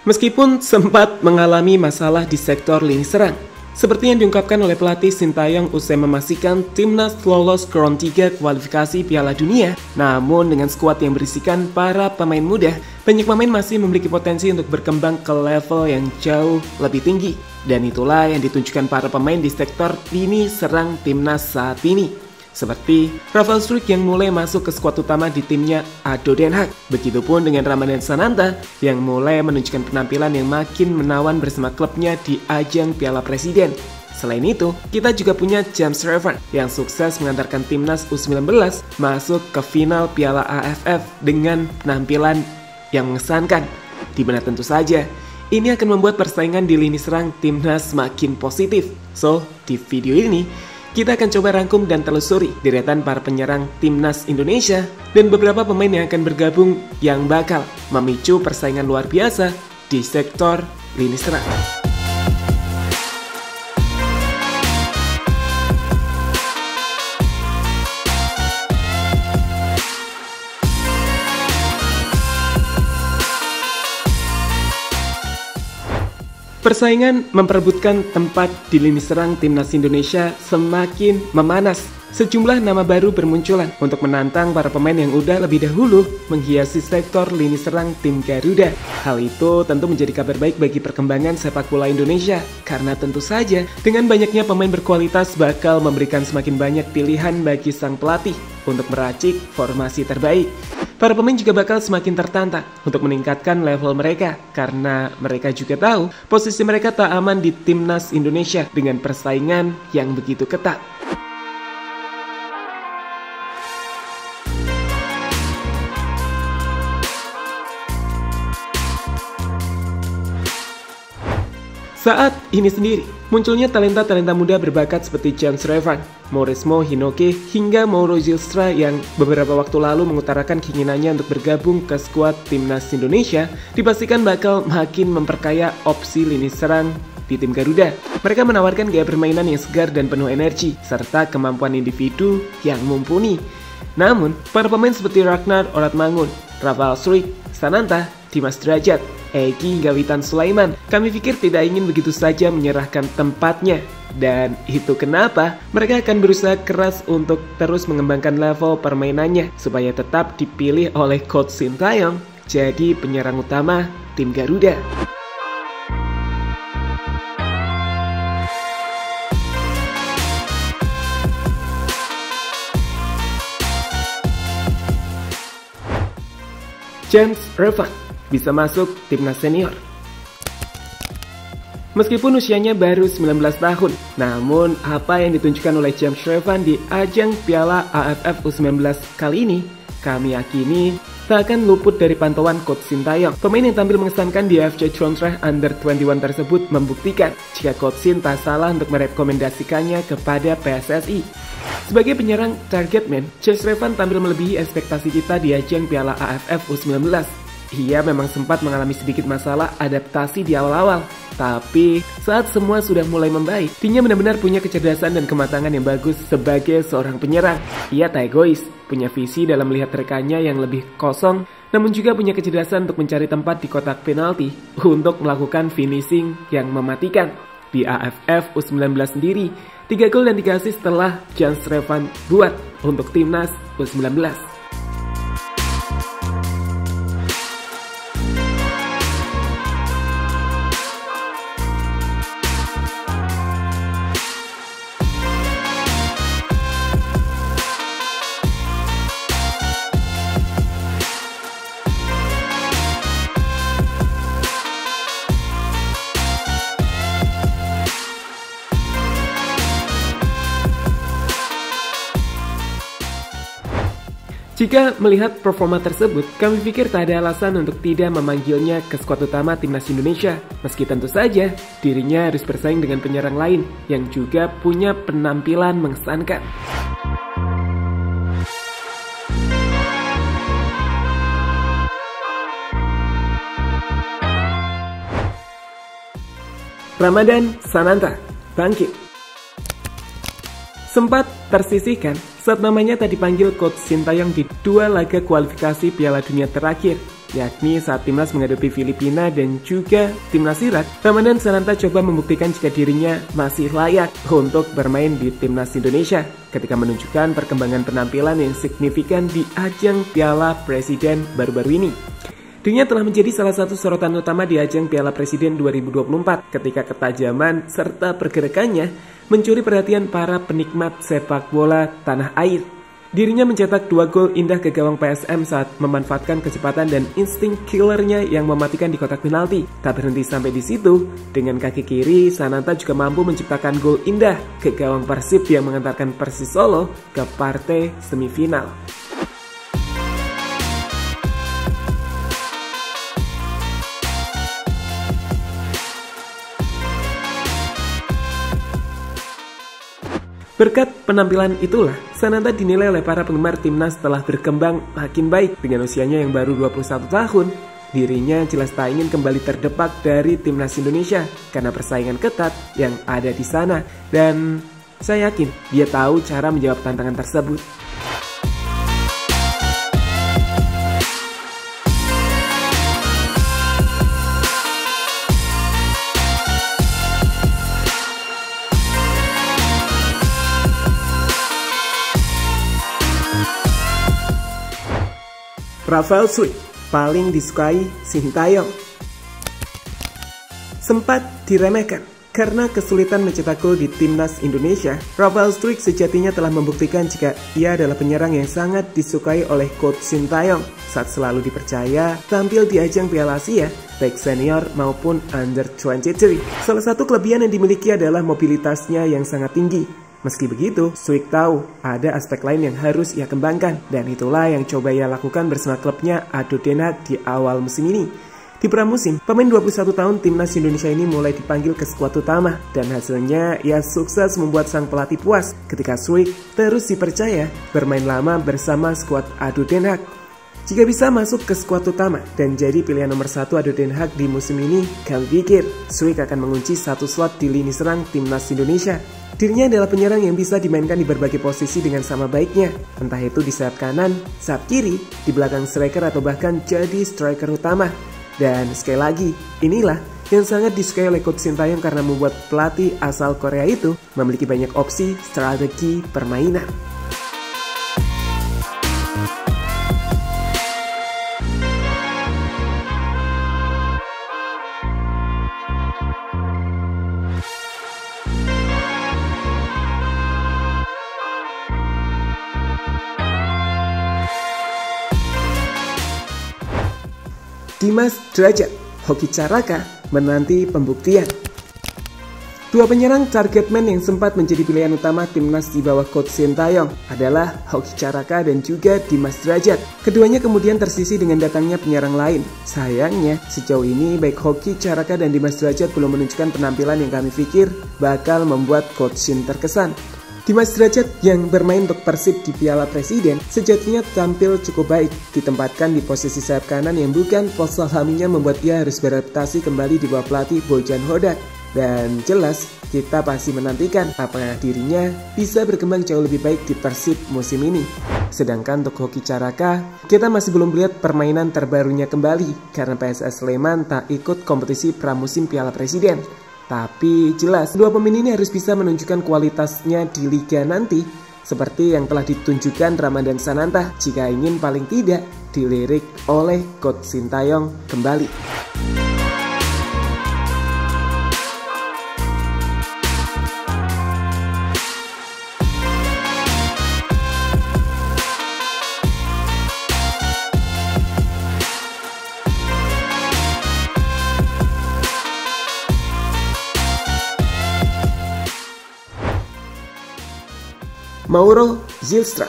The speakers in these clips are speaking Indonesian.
Meskipun sempat mengalami masalah di sektor lini serang, seperti yang diungkapkan oleh pelatih Sintayong usai memastikan timnas lolos ke round 3 kualifikasi Piala Dunia, namun dengan skuad yang berisikan para pemain muda, banyak pemain masih memiliki potensi untuk berkembang ke level yang jauh lebih tinggi. Dan itulah yang ditunjukkan para pemain di sektor lini serang timnas saat ini. Seperti Rafael Struijk yang mulai masuk ke skuad utama di timnya ADO Den Haag. Begitupun dengan Ramadhan Sananta yang mulai menunjukkan penampilan yang makin menawan bersama klubnya di ajang Piala Presiden. Selain itu, kita juga punya James Redfern yang sukses mengantarkan timnas U19 masuk ke final Piala AFF dengan penampilan yang mengesankan. Di mana tentu saja, ini akan membuat persaingan di lini serang timnas semakin positif. So, di video ini, kita akan coba rangkum dan telusuri deretan para penyerang timnas Indonesia dan beberapa pemain yang akan bergabung yang bakal memicu persaingan luar biasa di sektor lini serang. Persaingan memperebutkan tempat di lini serang timnas Indonesia semakin memanas. Sejumlah nama baru bermunculan untuk menantang para pemain yang udah lebih dahulu menghiasi sektor lini serang tim Garuda. Hal itu tentu menjadi kabar baik bagi perkembangan sepak bola Indonesia, karena tentu saja dengan banyaknya pemain berkualitas bakal memberikan semakin banyak pilihan bagi sang pelatih untuk meracik formasi terbaik. Para pemain juga bakal semakin tertantang untuk meningkatkan level mereka, karena mereka juga tahu posisi mereka tak aman di timnas Indonesia dengan persaingan yang begitu ketat. Saat ini sendiri, munculnya talenta-talenta muda berbakat seperti James Redfern, Mauresmo Hinoke, hingga Mauro Zylstra yang beberapa waktu lalu mengutarakan keinginannya untuk bergabung ke skuad timnas Indonesia, dipastikan bakal makin memperkaya opsi lini serang di tim Garuda. Mereka menawarkan gaya permainan yang segar dan penuh energi, serta kemampuan individu yang mumpuni. Namun, para pemain seperti Ragnar Oratmangun, Rafael Struijk, Sananta, Dimas Drajat, Egy hingga Witan Sulaiman, kami pikir tidak ingin begitu saja menyerahkan tempatnya. Dan itu kenapa mereka akan berusaha keras untuk terus mengembangkan level permainannya supaya tetap dipilih oleh Coach Sintayong jadi penyerang utama tim Garuda. James Redfern bisa masuk timnas senior. Meskipun usianya baru 19 tahun, namun apa yang ditunjukkan oleh James Redfern di ajang Piala AFF U19 kali ini, kami yakini tak akan luput dari pantauan Coach Sintayong. Pemain yang tampil mengesankan di AFC Tronstrach Under 21 tersebut membuktikan jika Coach Sin tak salah untuk merekomendasikannya kepada PSSI. Sebagai penyerang target man, James Redfern tampil melebihi ekspektasi kita di ajang Piala AFF U19. Ia memang sempat mengalami sedikit masalah adaptasi di awal-awal, tapi saat semua sudah mulai membaik, dia benar-benar punya kecerdasan dan kematangan yang bagus sebagai seorang penyerang. Ia tak egois, punya visi dalam melihat rekannya yang lebih kosong, namun juga punya kecerdasan untuk mencari tempat di kotak penalti untuk melakukan finishing yang mematikan. Di AFF U19 sendiri, 3 gol dan 3 assist telah James Redfern buat untuk timnas U19. Jika melihat performa tersebut, kami pikir tak ada alasan untuk tidak memanggilnya ke skuad utama timnas Indonesia. Meski tentu saja, dirinya harus bersaing dengan penyerang lain yang juga punya penampilan mengesankan. Ramadhan Sananta bangkit. Sempat tersisihkan saat namanya tak dipanggil Coach Sintayong di 2 laga kualifikasi Piala Dunia terakhir. yakni saat timnas menghadapi Filipina dan juga timnas Irak. Ramadhan Sananta coba membuktikan jika dirinya masih layak untuk bermain di timnas Indonesia ketika menunjukkan perkembangan penampilan yang signifikan di ajang Piala Presiden baru-baru ini. Dirinya telah menjadi salah satu sorotan utama di ajang Piala Presiden 2024 ketika ketajaman serta pergerakannya mencuri perhatian para penikmat sepak bola tanah air. Dirinya mencetak 2 gol indah ke gawang PSM saat memanfaatkan kecepatan dan insting killernya yang mematikan di kotak penalti. Tak berhenti sampai di situ, dengan kaki kiri Sananta juga mampu menciptakan gol indah ke gawang Persib yang mengantarkan Persis Solo ke partai semifinal. Berkat penampilan itulah, Sananta dinilai oleh para penggemar timnas telah berkembang makin baik. Dengan usianya yang baru 21 tahun, dirinya jelas tak ingin kembali terdepak dari timnas Indonesia karena persaingan ketat yang ada di sana. Dan saya yakin dia tahu cara menjawab tantangan tersebut. Rafael Struijk paling disukai Sintayong. Sempat diremehkan karena kesulitan mencetak gol di timnas Indonesia, Rafael Struijk sejatinya telah membuktikan jika ia adalah penyerang yang sangat disukai oleh Coach Sintayong saat selalu dipercaya tampil di ajang Piala Asia, baik senior maupun under 23. Salah satu kelebihan yang dimiliki adalah mobilitasnya yang sangat tinggi. Meski begitu, Struijk tahu ada aspek lain yang harus ia kembangkan, dan itulah yang coba ia lakukan bersama klubnya ADO Den Haag di awal musim ini. Di pramusim, pemain 21 tahun timnas Indonesia ini mulai dipanggil ke skuad utama, dan hasilnya ia sukses membuat sang pelatih puas ketika Struijk terus dipercaya bermain lama bersama skuad ADO Den Haag. Jika bisa masuk ke skuad utama dan jadi pilihan nomor 1 ADO Den Haag di musim ini, kami pikir Struijk akan mengunci satu slot di lini serang timnas Indonesia. Dirinya adalah penyerang yang bisa dimainkan di berbagai posisi dengan sama baiknya, entah itu di sayap kanan, sayap kiri, di belakang striker atau bahkan jadi striker utama. Dan sekali lagi, inilah yang sangat disukai oleh Coach Sintayong karena membuat pelatih asal Korea itu memiliki banyak opsi strategi permainan. Dimas Derajat, Hoki Caraka menanti pembuktian. Dua penyerang target man yang sempat menjadi pilihan utama timnas di bawah Coach Sintayong adalah Hoki Caraka dan juga Dimas Derajat. Keduanya kemudian tersisih dengan datangnya penyerang lain. Sayangnya, sejauh ini baik Hoki Caraka dan Dimas Derajat belum menunjukkan penampilan yang kami pikir bakal membuat Coach Shin terkesan. Dimas Derajat yang bermain untuk Persib di Piala Presiden sejatinya tampil cukup baik, ditempatkan di posisi sayap kanan yang bukan pos alaminya membuat ia harus beradaptasi kembali di bawah pelatih Bojan Hodak. Dan jelas kita pasti menantikan apakah dirinya bisa berkembang jauh lebih baik di Persib musim ini. Sedangkan untuk Hoki Caraka, kita masih belum melihat permainan terbarunya kembali karena PSS Sleman tak ikut kompetisi pramusim Piala Presiden. Tapi jelas, dua pemain ini harus bisa menunjukkan kualitasnya di Liga nanti seperti yang telah ditunjukkan Ramadhan Sananta jika ingin paling tidak dilirik oleh Coach Sintayong kembali. Mauro Zylstra.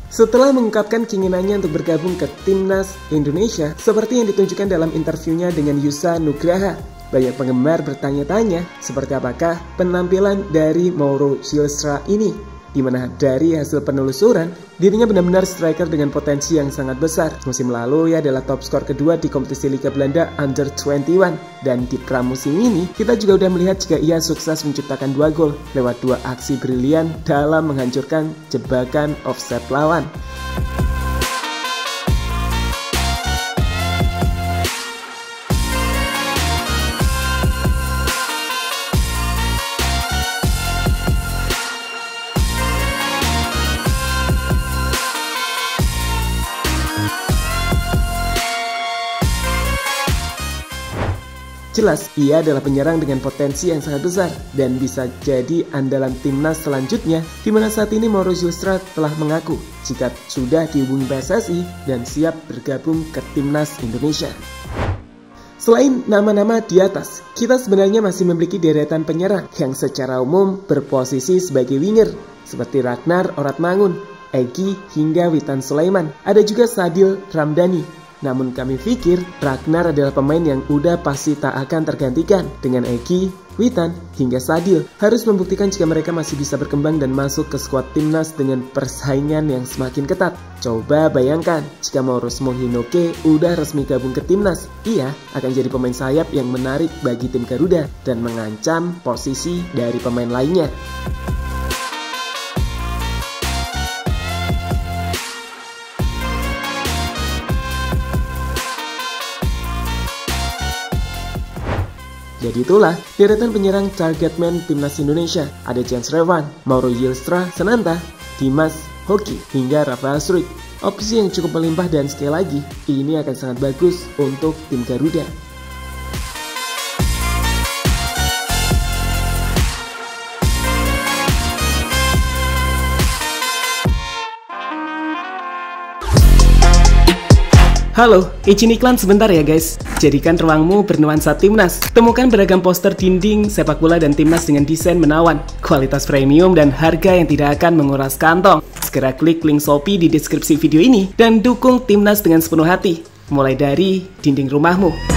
Setelah mengungkapkan keinginannya untuk bergabung ke timnas Indonesia, seperti yang ditunjukkan dalam interviunya dengan Yusa Nugraha, banyak penggemar bertanya-tanya seperti apakah penampilan dari Mauro Zylstra ini, di mana dari hasil penelusuran, dirinya benar-benar striker dengan potensi yang sangat besar. Musim lalu ia adalah top skor kedua di kompetisi Liga Belanda Under 21. Dan di pramusim ini, kita juga udah melihat jika ia sukses menciptakan 2 gol lewat 2 aksi brilian dalam menghancurkan jebakan offside lawan. jelas ia adalah penyerang dengan potensi yang sangat besar dan bisa jadi andalan timnas selanjutnya, di mana saat ini Mauro Yilstra telah mengaku jika sudah dihubungi PSSI dan siap bergabung ke timnas Indonesia. Selain nama-nama di atas, kita sebenarnya masih memiliki deretan penyerang yang secara umum berposisi sebagai winger, seperti Ragnar Oratmangun, Egy hingga Witan Sulaiman. Ada juga Sadil Ramdhani. Namun kami pikir Ragnar adalah pemain yang udah pasti tak akan tergantikan. Dengan Egy, Witan, hingga Sadil harus membuktikan jika mereka masih bisa berkembang dan masuk ke skuad timnas dengan persaingan yang semakin ketat. Coba bayangkan jika Maurus Mohinoke udah resmi gabung ke timnas, ia akan jadi pemain sayap yang menarik bagi tim Garuda dan mengancam posisi dari pemain lainnya. Jadi itulah deretan penyerang target man timnas Indonesia. Ada Jens Revan, Mauro Yilstra, Sananta, Dimas Hoki, hingga Rafael Struijk. Opsi yang cukup melimpah dan sekali lagi, ini akan sangat bagus untuk tim Garuda. Halo, izin iklan sebentar ya guys. Jadikan ruangmu bernuansa timnas. Temukan beragam poster dinding, sepak bola dan timnas dengan desain menawan, kualitas premium dan harga yang tidak akan menguras kantong. Segera klik link Shopee di deskripsi video ini dan dukung timnas dengan sepenuh hati. Mulai dari dinding rumahmu.